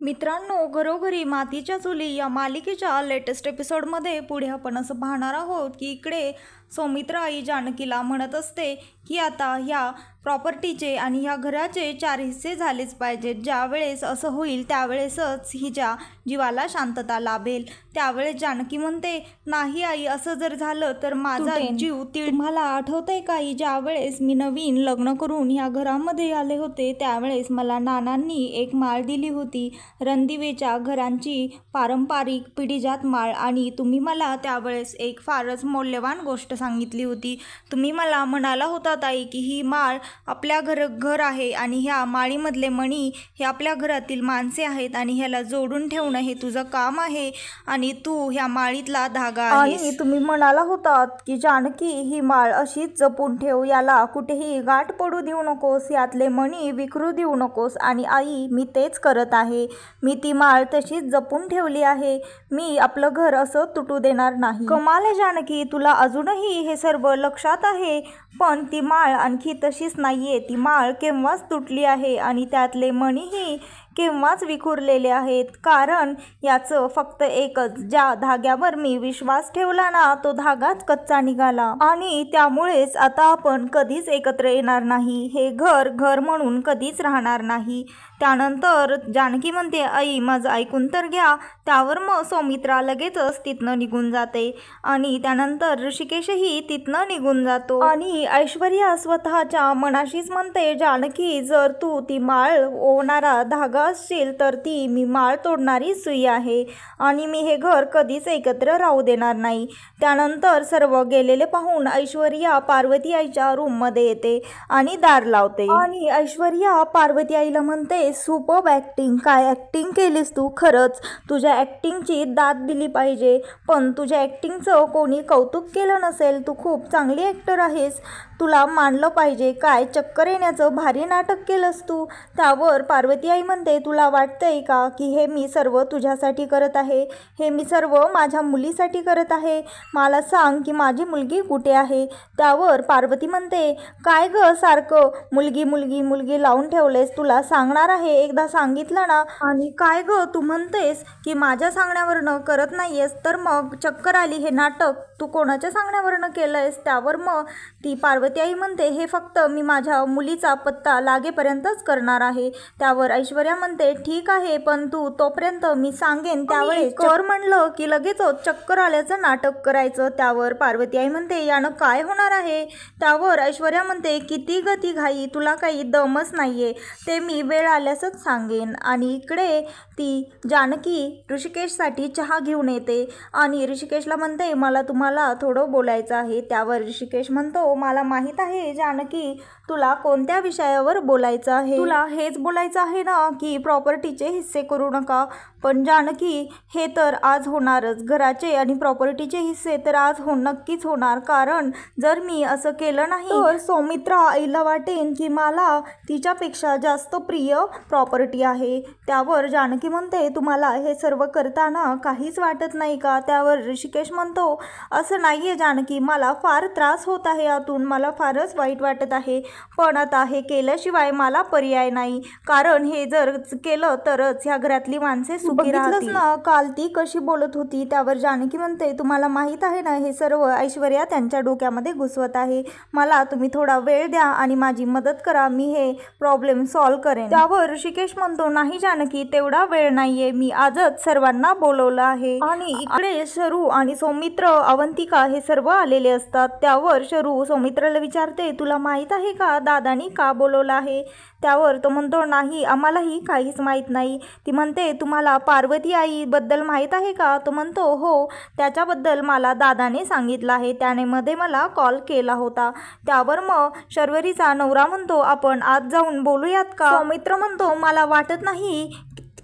मित्रांनो, घरोघरी मातीच्या चुली या मालिकेच्या लेटेस्ट एपिसोडमध्ये पुढे आपण असं पाहणार आहोत की इकडे सौमित्र आई जानकीला म्हणत असते की आता ह्या प्रॉपर्टीचे आणि ह्या घराचे 4 हिस्से झालेच पाहिजेत. ज्यावेळेस असं होईल त्यावेळेसच हिच्या जीवाला शांतता लाभेल. त्यावेळेस जानकी म्हणते, नाही आई, असं जर झालं तर माझा जीव तुम्हाला आठवतंय का, ज्यावेळेस मी नवीन लग्न करून ह्या घरामध्ये आले होते त्यावेळेस मला नानांनी एक माळ दिली होती, रणदिवेच्या घरांची पारंपरिक पिढीजात माळ. आणि तुम्ही मला त्यावेळेस एक फारच मौल्यवान गोष्ट सांगितली होती. तुम्ही मला म्हणाला होता ताई की ही माळ आपल्या घर आहे आणि ह्या माळीमधले मणी हे आपल्या घरातील माणसे आहेत आणि ह्याला जोडून ठेवणं हे तुझं काम आहे आणि तू ह्या माळीतला धागा आहेस. आणि तुम्ही म्हणाला होता की जानकी, ही माळ अशीच जपून ठेव, याला कुठेही गाठ पडू देऊ नकोस, यातले मणी विखरू देऊ नकोस. आणि आई, मी तेच करत आहे. मी ती माळ तशीच जपून ठेवली आहे. मी आपलं घर असं तुटू देणार नाही. कमाल आहे जानकी, तुला अजूनही हे सर्व लक्षात आहे. पण ती माळ आणखी तशीच नाहीये. ती माळ केव्हाच तुटली आहे आणि त्यातले मणीही केव्हाच विखुरलेले आहेत. कारण याचं फक्त एकच, ज्या धाग्यावर मी विश्वास ठेवला ना, तो धागाच कच्चा निघाला आणि त्यामुळेच आता आपण कधीच एकत्र येणार नाही. हे घर म्हणून कधीच राहणार नाही. त्यानंतर जानकी म्हणते, आई माझं ऐकून तर घ्या. त्यावर मग सौमित्रा लगेचच तिथनं निघून जाते आणि त्यानंतर ऋषिकेशही तिथनं निघून जातो. आणि ऐश्वर्या स्वतःच्या मनाशीच म्हणते, जानकी, जर तू ती माळ ओवणारा धागा असशील तर ती मी माळ तोडणारी सुई आहे आणि मी हे घर कधीच एकत्र राहू देणार नाही. त्यानंतर सर्व गेलेले पाहून ऐश्वर्या पार्वती आईच्या रूममध्ये येते आणि दार लावते. आणि ऐश्वर्या पार्वती आईला म्हणते, सुपर्ब ॲक्टिंग, काय ॲक्टिंग केलीस तू. खरंच तुझ्या ॲक्टिंगची दाद दिली पाहिजे. पण तुझ्या ॲक्टिंगचं कोणी कौतुक केलं नसेल. तू खूप चांगली ॲक्टर आहेस, तुला मानलं पाहिजे. काय चक्कर येण्याचं भारी नाटक केलंस तू. त्यावर पार्वती आई म्हणते, तुला वाटतंय का की हे मी सर्व तुझ्यासाठी करत आहे. हे मी सर्व माझ्या मुलीसाठी करत आहे. मला सांग की माझी मुलगी कुठे आहे. त्यावर पार्वती म्हणते, काय ग सारखं मुलगी मुलगी मुलगी लावून ठेवलेस. तुला सांगणार आहे, एकदा सांगितलं ना. आणि काय ग तू म्हणतेस की माझ्या सांगण्यावरनं करत नाहीयेस, तर मग चक्कर आली, हे नाटक तू कोणाच्या सांगण्यावरनं केलंयस. त्यावर मग ती पार्वती आई म्हणते, हे फक्त मी माझ्या मुलीचा पत्ता लागेपर्यंतच करणार आहे. त्यावर ऐश्वर्या म्हणते, ठीक आहे, पण तू तोपर्यंत मी सांगेन त्यावेळेस कर म्हणलं की लगेच चक्कर आल्याचं नाटक करायचं. त्यावर पार्वती आई म्हणते, यानं काय होणार आहे. त्यावर ऐश्वर्या म्हणते, किती गती घाई, तुला काही दमच नाहीये. ते मी वेळ आल्यासच सांगेन. आणि इकडे ती जानकी ऋषिकेशसाठी चहा घेऊन येते आणि ऋषिकेशला म्हणते, मला तुम्हाला थोडं बोलायचं आहे. त्यावर ऋषिकेश म्हणतो, मला माहीत आहे जानकी, तुला कोणत्या विषयावर बोलायचं आहे. तुला हेच बोलायचं आहे ना की प्रॉपर्टीचे हिस्से करू नका. पण जानकी, हे तर आज होणारच. घराचे आणि प्रॉपर्टीचे हिस्से तर आज नक्कीच होणार. कारण जर मी असं केलं नाही तर सौमित्रा आईला वाटेन की मला तिच्यापेक्षा जास्त प्रिय प्रॉपर्टी आहे. त्यावर जानकी म्हणते, तुम्हाला हे सर्व करताना काहीच वाटत नाही का. त्यावर ऋषिकेश म्हणतो, असं नाहीये जानकी, मला फार त्रास होत आहे यातून, मला फारच वाईट वाटत आहे. पण आता हे केल्याशिवाय मला पर्याय नाही. कारण हे जर केलं तरच ह्या घरातली माणसे सुखी राहतील ना. काल ती कशी बोलत होती. त्यावर जानकी म्हणते, तुम्हाला माहीत आहे ना, हे सर्व ऐश्वर्या त्यांच्या डोक्यामध्ये घुसवत आहे. मला तुम्ही थोडा वेळ द्या आणि माझी मदत करा, मी हे प्रॉब्लेम सॉल्व्ह करेन. त्यावर ऋषिकेश म्हणतो, नाही जानकी, तेवढा वेळ नाहीये, मी आजच सर्वांना बोलवलं आहे. आणि इकडे शरू आणि सौमित्र, अवंतिका हे सर्व आलेले असतात. त्यावर शरू सौमित्राला विचारते, तुला माहीत आहे का दादानी का बोलवलं आहे. त्यावर तो म्हणतो, नाही, आम्हालाही काहीच माहीत नाही. ती म्हणते, तुम्हाला पार्वती आई बद्दल माहीत आहे का. तो म्हणतो, हो, त्याच्याबद्दल मला दादाने सांगितलं आहे, त्याने मध्ये मला कॉल केला होता. त्यावर मग शर्वरीचा नवरा म्हणतो, आपण आज जाऊन बोलूयात का. सौमित्र म्हणतो, मला वाटत नाही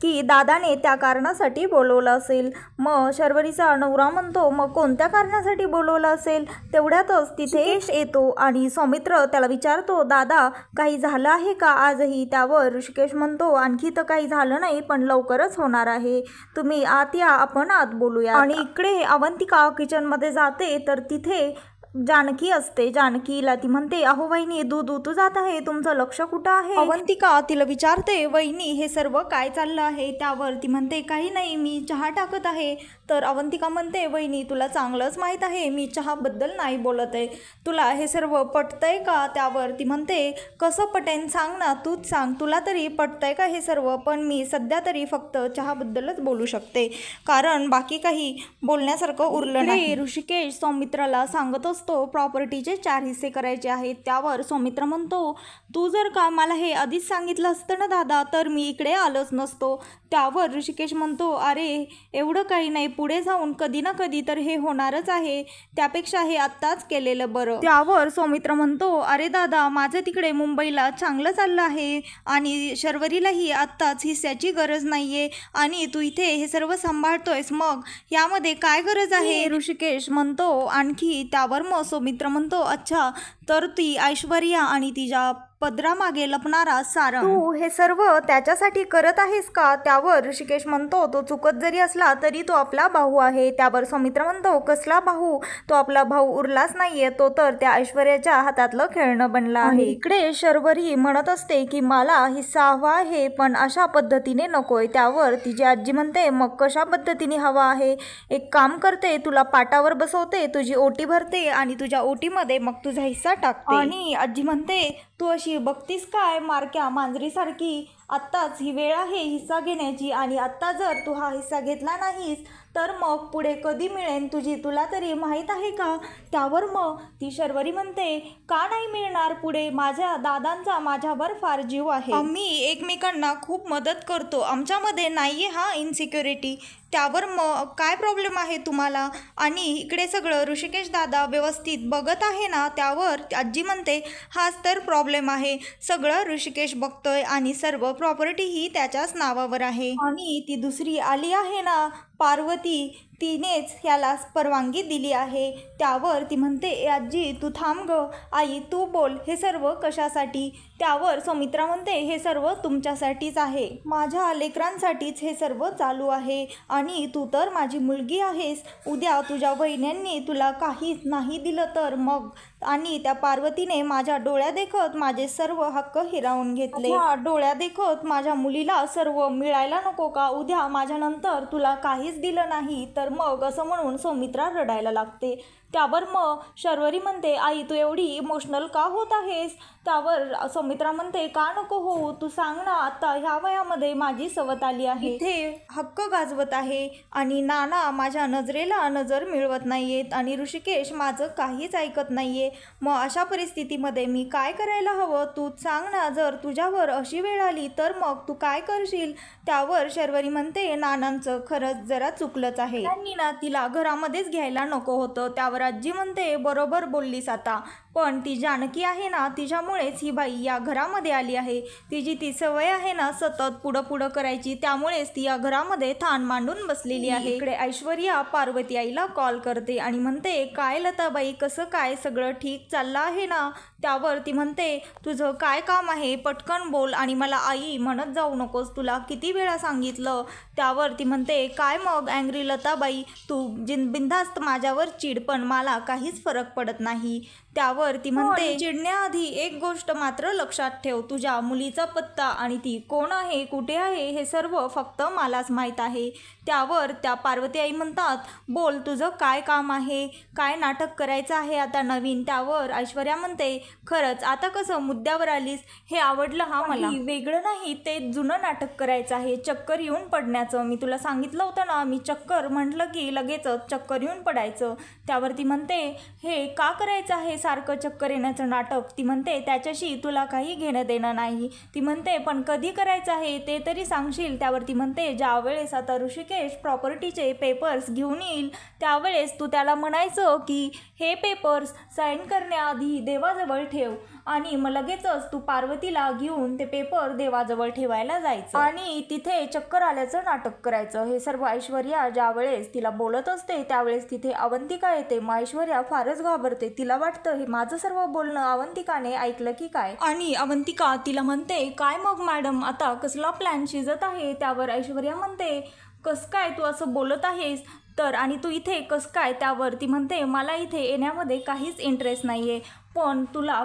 की दादाने त्या कारणासाठी बोलवलं असेल. मग शर्वरीचा नवरा म्हणतो, मग कोणत्या कारणासाठी बोलवलं असेल. तेवढ्यातच तिथे येतो आणि सौमित्र त्याला विचारतो, दादा काही झालं आहे का आजही. त्यावर ऋषिकेश म्हणतो, आणखी तर काही झालं नाही, पण लवकरच होणार आहे. तुम्ही आत या, आपण आत बोलूया. आणि इकडे अवंतिका किचनमध्ये जाते तर तिथे जानकी असते. जानकीला ती म्हणते, अहो वहिनी, दूध उतू जात आहे, तुमचं लक्ष कुठं आहे? अवंतिका तिला विचारते, वहिनी हे सर्व काय चाललं आहे? त्यावर ती म्हणते, काही नाही, मी चहा टाकत आहे. तर अवंतिका म्हणते, वहिनी तुला चांगलंच माहीत आहे मी चहाबद्दल नाही बोलत आहे, तुला हे सर्व पटतंय का? त्यावर ती म्हणते, कसं पटेन सांग ना, तूच सांग, तुला तरी पटतंय का हे सर्व? पण मी सध्या तरी फक्त चहाबद्दलच बोलू शकते, कारण बाकी काही बोलण्यासारखं उरलं नाही. ऋषिकेश सौमित्राला सांगत असतो, प्रॉपर्टीचे 4 हिस्से करायचे आहेत. त्यावर सौमित्र म्हणतो, तू जर का मला हे आधीच सांगितलं असतं ना दादा, तर मी इकडे आलोच नसतो. त्यावर ऋषिकेश म्हणतो, अरे एवढं काही नाही, पुढे जाऊन कधी ना कधी तर हे होणारच आहे, त्यापेक्षा हे आत्ताच केलेलं बरं. त्यावर सौमित्र म्हणतो, अरे दादा, माझं तिकडे मुंबईला चांगलं चाललं आहे आणि शर्वरीलाही आत्ताच हिस्स्याची गरज नाहीये आणि तू इथे हे सर्व सांभाळतोयस, मग यामध्ये काय गरज आहे? ऋषिकेश म्हणतो आणखी. त्यावर मग सौमित्र म्हणतो, अच्छा, तर ती ऐश्वर्या आणि तिच्या पदरामागे लपणारा सारंग, तू हे सर्व त्याच्यासाठी करत आहेस का? त्यावर ऋषिकेश म्हणतो, तो चुकत जरी असला तरी तो आपला भाऊ आहे. त्यावर सौमित्र म्हणतो, कसला भाऊ? तो आपला भाऊ उरलाच नाहीये, तो तर त्या ऐश्वर्याच्या हातातलं खेळणं बनला आहे. इकडे शर्वरी म्हणत असते की मला हिस्सा हवा आहे, पण अशा पद्धतीने नकोय. त्यावर तिची आजी म्हणते, मग कशा पद्धतीने हवा आहे? एक काम करते, तुला पाटावर बसवते, तुझी ओटी भरते आणि तुझ्या ओटीमध्ये मग तुझा हिस्सा टाकते. आणि आजी म्हणते, तू अशी बघतीस काय मारक्या मांजरीसारखी? आत्ताच ही वेळ आहे हिस्सा घेण्याची आणि आत्ता जर तू हा हिस्सा घेतला नाहीस तर मग पुढे कधी मिळेल तुझी, तुला तरी माहीत आहे का? त्यावर मग ती शर्वरी म्हणते, का नाही मिळणार पुढे? माझ्या दादांचा माझ्यावर फार जीव आहे, आम्ही एकमेकांना खूप मदत करतो, आमच्यामध्ये नाहीये हा इनसिक्युरिटी. त्यावर मग काय प्रॉब्लेम आहे तुम्हाला? आणि इकडे सगळं ऋषिकेश दादा व्यवस्थित बघत आहे ना? त्यावर आजी म्हणते, हाच तर प्रॉब्लेम आहे, सगळं ऋषिकेश बघतोय आणि सर्व प्रॉपर्टी ही त्याच्याच नावावर आहे. आणि ती दुसरी आली आहे ना पार्वती, तिनेच ह्याला परवानगी दिली आहे. त्यावर ती म्हणते, आजी तू थांब ग, आई तू बोल, हे सर्व कशासाठी? त्यावर सौमित्रा म्हणते, हे सर्व तुमच्यासाठीच आहे, माझ्या लेकरांसाठीच हे सर्व चालू आहे आणि तू तर माझी मुलगी आहेस, उद्या तुझ्या वहिन्यांनी तुला काहीच नाही दिलं तर मग? आणि त्या पार्वतीने माझ्या डोळ्यादेखत माझे सर्व हक्क हिरावून घेतले, डोळ्यादेखत माझ्या मुलीला सर्व मिळायला नको का? उद्या माझ्यानंतर तुला काहीच दिलं नाही तर मग? असं म्हणून सौमित्रा रडायला लागते. त्यावर मग शर्वरी म्हणते, आई तू एवढी इमोशनल का होत आहेस? त्यावर सौमित्रा म्हणते, का नको हो, तू सांग ना, आता ह्या वयामध्ये माझी सवत आली आहे, इथे हक्क गाजवत आहे आणि नाना माझ्या नजरेला नजर मिळवत नाहीयेत आणि ऋषिकेश माझं काहीच ऐकत नाहीये, मग अशा परिस्थितीमध्ये मी काय करायला हवं? तू सांग ना, जर तुझ्यावर अशी वेळ आली तर मग तू काय करशील? त्यावर शर्वरी म्हणते, नानांचं खरंच जरा चुकलंच आहे, त्यांनी ना तिला घरामध्येच घ्यायला नको होतं. त्यावर आजी म्हणते, बरोबर बोललीस आता, पण ती जानकी आहे ना, तिच्यामुळेच ही बाई या घरामध्ये आली आहे, तिची ती सवय आहे ना सतत पुढं पुढं करायची, त्यामुळेच ती या घरामध्ये थान मांडून बसलेली आहे. इकडे ऐश्वर्या पार्वती आईला कॉल करते आणि म्हणते, काय लताबाई, कसं काय, सगळं ठीक चाललं आहे ना? त्यावर ती म्हणते, तुझं काय काम आहे, पटकन बोल आणि मला आई म्हणत जाऊ नकोस, तुला किती वेळा सांगितलं? त्यावर ती म्हणते, काय मग अँग्री लताबाई, तू बिनधास्त माझ्यावर चिड, पण मला काहीच फरक पडत नाही. त्यावर ती म्हणते, चिडण्याआधी एक गोष्ट मात्र लक्षात ठेव, तुझ्या मुलीचा पत्ता आणि ती कोण आहे, कुठे आहे, हे सर्व फक्त मलाच माहीत आहे. त्यावर त्या पार्वती आई म्हणतात, बोल, तुझं काय काम आहे, काय नाटक करायचं आहे आता नवीन? त्यावर ऐश्वर्या म्हणते, खरंच आता कसं मुद्द्यावर आलीस, हे आवडलं हा मला, वेगळं नाही, ते जुनं नाटक करायचं आहे, चक्कर येऊन पडण्याचं. मी तुला सांगितलं होतं ना, मी चक्कर म्हटलं की लगेचच चक्कर येऊन पडायचं. त्यावर ती म्हणते, हे का करायचं आहे सारखं चक्कर येण्याचं नाटक? ती म्हणते, त्याच्याशी तुला काही घेणं देणं नाही. ती म्हणते, पण कधी करायचं आहे ते तरी सांगशील? त्यावर ती म्हणते, ज्या वेळेस आता ऋषिकेश प्रॉपर्टीचे पेपर्स घेऊन येईल त्यावेळेस तू त्याला म्हणायचं की हे पेपर्स साईन करण्याआधी देवाजवळ ठेव आणि मग लगेचच तू पार्वतीला घेऊन ते पेपर देवाजवळ ठेवायला जायचं आणि तिथे चक्कर आल्याचं नाटक करायचं. हे सर्व ऐश्वर्या ज्या वेळेस तिला बोलत असते त्यावेळेस तिथे अवंतिका येते. मग ऐश्वर्या फारच घाबरते, तिला वाटतं हे माझं सर्व बोलणं अवंतिकाने ऐकलं की काय, आणि अवंतिका तिला म्हणते, काय मग मॅडम, आता कसला प्लॅन शिजत आहे? त्यावर ऐश्वर्या म्हणते, कस काय तू असं बोलत आहेस? तर आणि तू इथे कसं काय, त्यावर ती म्हणते मला इथे येण्यामध्ये काहीच इंटरेस्ट नाही आहे, पण तुला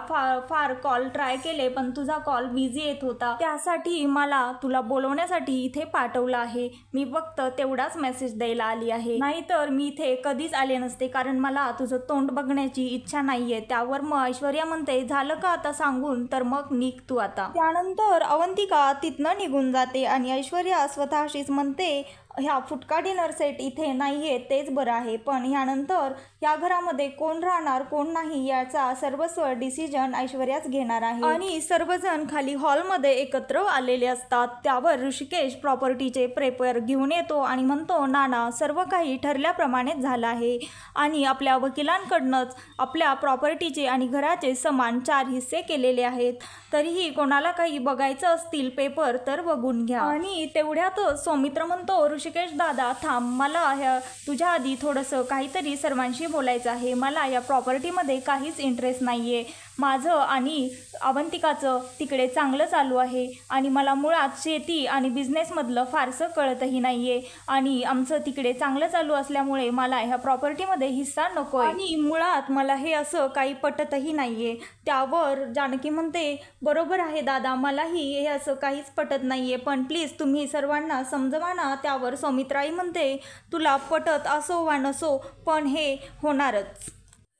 फार कॉल ट्राय केले पण तुझा कॉल बिझी येत होता, त्यासाठी मला तुला बोलवण्यासाठी इथे पाठवलं आहे, मी फक्त तेवढाच मेसेज द्यायला आली आहे, नाहीतर मी इथे कधीच आले नसते, कारण मला तुझं तोंड बघण्याची इच्छा नाहीये. त्यावर मग ऐश्वर्या म्हणते झालं का आता सांगून, तर मग निघ तू आता. त्यानंतर अवंतिका तिथनं निघून जाते आणि ऐश्वर्या स्वतःशीच म्हणते ह्या फुटका डिनर सेट इथे नाही आहे तेच बरं आहे, पण ह्यानंतर या घरामध्ये कोण राहणार कोण नाही याचा सर्वस्व डिसिजन ऐश्वर्याच घेणार आहे. आणि सर्वजण खाली हॉलमध्ये एकत्र आलेले असतात. त्यावर ऋषिकेश प्रॉपर्टीचे पेपर घेऊन येतो आणि म्हणतो नाना सर्व काही ठरल्याप्रमाणेच झालं आहे आणि आपल्या वकिलांकडनंच आपल्या प्रॉपर्टीचे आणि घराचे समान 4 हिस्से केलेले आहेत, तरीही कोणाला काही बघायचं असतील पेपर तर बघून घ्या. आणि तेवढ्यातच सौमित्र म्हणतो ऋषिकेश दादा थांब, मला तुझ्या आधी थोडंसं काहीतरी सर्वांशी बोलायचं आहे, मला या प्रॉपर्टीमध्ये काहीच इंटरेस्ट नाही आहे, माझं आणि अवंतिकाचं तिकडे चांगलं चालू आहे आणि मला मुळात शेती आणि बिझनेसमधलं फारसं कळतही नाही आहे आणि आमचं तिकडे चांगलं चालू असल्यामुळे मला ह्या प्रॉपर्टीमध्ये हिस्सा नको आहे आणि मुळात मला हे असं काही पटतही नाही आहे. त्यावर जानकी म्हणते बरोबर आहे दादा, मलाही हे असं काहीच पटत नाही आहे, पण प्लीज तुम्ही सर्वांना समजवा ना. त्यावर सौमित्राई म्हणते तुला पटत असो वा नसो पण हे होणारच.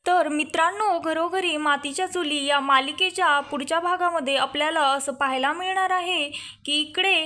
तर मित्रांनो, घरोघरी मातीच्या चुली या मालिकेच्या पुढच्या भागामध्ये आपल्याला असं पाहायला मिळणार आहे की इकडे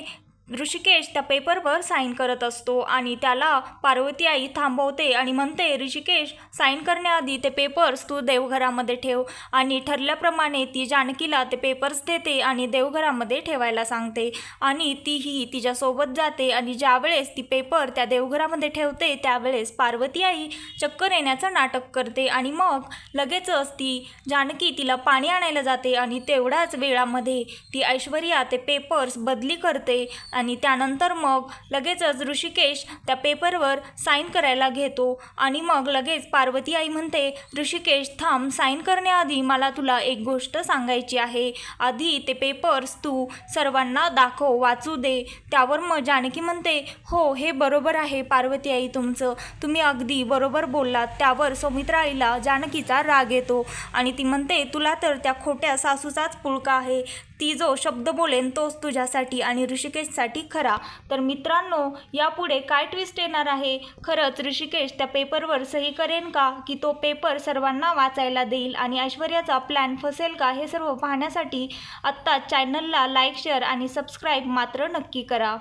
ऋषिकेश त्या पेपरवर साईन करत असतो आणि त्याला पार्वती आई थांबवते आणि म्हणते ऋषिकेश साईन करण्याआधी ते पेपर्स तू देवघरामध्ये ठेव, आणि ठरल्याप्रमाणे ती जानकीला ते पेपर्स देते आणि देवघरामध्ये ठेवायला सांगते आणि तीही तिच्यासोबत जाते. आणि ज्यावेळेस ती पेपर त्या देवघरामध्ये ठेवते त्यावेळेस पार्वती आई चक्कर येण्याचं नाटक करते आणि मग लगेचच ती जानकी तिला पाणी आणायला जाते आणि तेवढ्याच वेळामध्ये ती ऐश्वर्या ते पेपर्स बदली करते आणि त्यानंतर मग लगेचच ऋषिकेश त्या पेपरवर साईन करायला घेतो आणि मग लगेच पार्वती आई म्हणते ऋषिकेश थांब, साईन करण्याआधी मला तुला एक गोष्ट सांगायची आहे, आधी ते पेपर्स तू सर्वांना दाखव, वाचू दे. त्यावर मग जानकी म्हणते हो हे बरोबर आहे पार्वती आई, तुम्ही अगदी बरोबर बोललात. त्यावर सौमित्रा आईला जानकीचा राग येतो आणि ती म्हणते तुला तर त्या खोट्या सासूचाच पुळका आहे, ती जो शब्द बोलेन तोच तुझ्यासाठी आणि ऋषिकेशसाठी खरा. तर मित्रांनो, यापुढे काय ट्विस्ट येणार आहे, खरंच ऋषिकेश त्या पेपरवर सही करेन का की तो पेपर सर्वांना वाचायला देईल आणि ऐश्वर्याचा प्लॅन फसेल का, हे सर्व पाहण्यासाठी आत्ता चॅनलला लाईक शेअर आणि सबस्क्राईब मात्र नक्की करा.